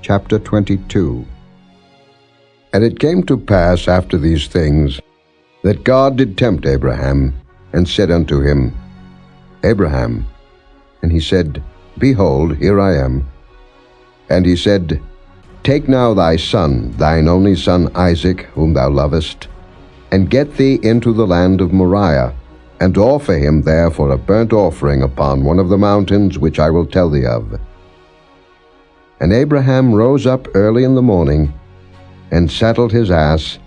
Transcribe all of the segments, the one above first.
Chapter 22. And it came to pass after these things, that God did tempt Abraham, and said unto him, Abraham. And he said, Behold, here I am. And he said, Take now thy son, thine only son Isaac, whom thou lovest, and get thee into the land of Moriah, and offer him there for a burnt offering upon one of the mountains which I will tell thee of. And Abraham rose up early in the morning, and saddled his ass,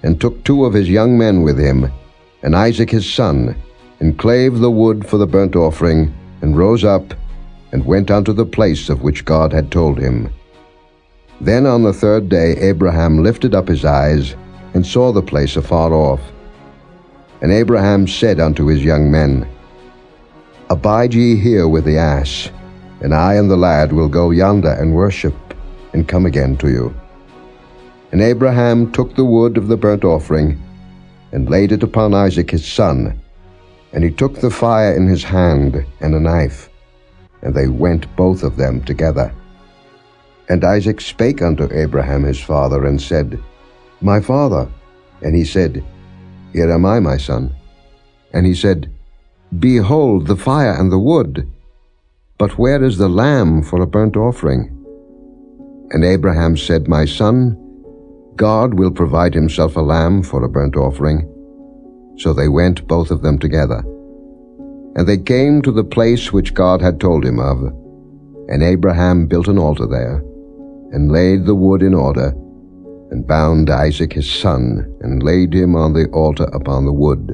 and took 2 of his young men with him, and Isaac his son, and clave the wood for the burnt offering, and rose up, and went unto the place of which God had told him. Then on the 3rd day Abraham lifted up his eyes, and saw the place afar off. And Abraham said unto his young men, Abide ye here with the ass, and I and the lad will go yonder and worship, and come again to you. And Abraham took the wood of the burnt offering, and laid it upon Isaac his son, and he took the fire in his hand and a knife, and they went both of them together. And Isaac spake unto Abraham his father, and said, My father. And he said, Here am I, my son. And he said, Behold the fire and the wood, but where is the lamb for a burnt offering? And Abraham said, My son, God will provide himself a lamb for a burnt offering. So they went both of them together. And they came to the place which God had told him of. And Abraham built an altar there, and laid the wood in order, and bound Isaac his son, and laid him on the altar upon the wood.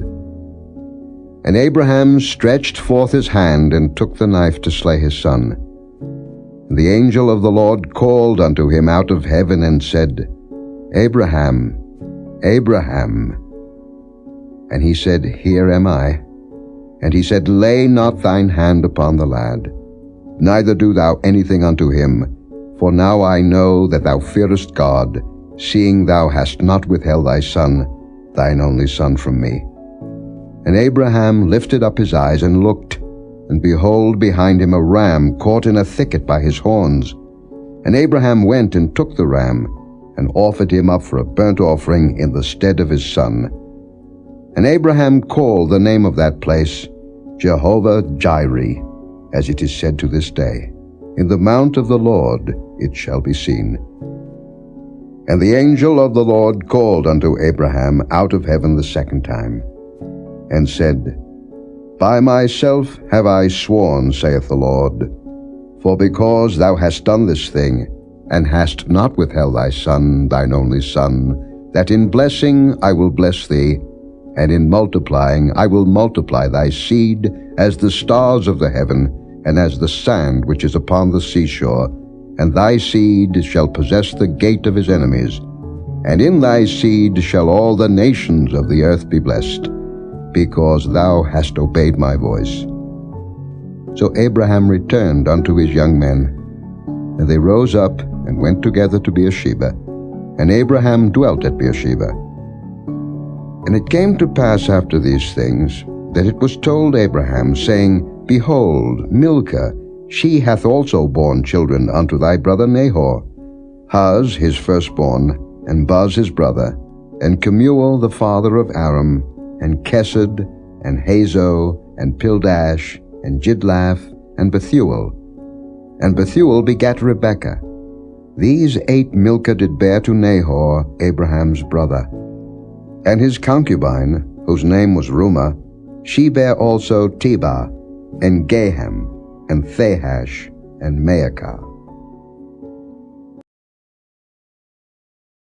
And Abraham stretched forth his hand, and took the knife to slay his son. And the angel of the Lord called unto him out of heaven, and said, Abraham, Abraham. And he said, Here am I. And he said, Lay not thine hand upon the lad, neither do thou anything unto him, for now I know that thou fearest God, seeing thou hast not withheld thy son, thine only son, from me. And Abraham lifted up his eyes and looked, and behold, behind him a ram caught in a thicket by his horns. And Abraham went and took the ram, and offered him up for a burnt offering in the stead of his son. And Abraham called the name of that place Jehovah-Jireh, as it is said to this day, In the mount of the Lord it shall be seen. And the angel of the Lord called unto Abraham out of heaven the 2nd time, and said, By myself have I sworn, saith the Lord, for because thou hast done this thing, and hast not withheld thy son, thine only son, that in blessing I will bless thee, and in multiplying I will multiply thy seed as the stars of the heaven, and as the sand which is upon the seashore, and thy seed shall possess the gate of his enemies, and in thy seed shall all the nations of the earth be blessed, because thou hast obeyed my voice. So Abraham returned unto his young men, and they rose up and went together to Beersheba, and Abraham dwelt at Beersheba. And it came to pass after these things, that it was told Abraham, saying, Behold, Milcah, she hath also borne children unto thy brother Nahor, Huz his firstborn, and Buz his brother, and Kemuel the father of Aram, and Kesed, and Hazo, and Pildash, and Jidlaph, and Bethuel. And Bethuel begat Rebekah. These 8 Milcah did bear to Nahor, Abraham's brother. And his concubine, whose name was Reumah, she bare also Tebah, and Gaham, and Thahash, and Maacah.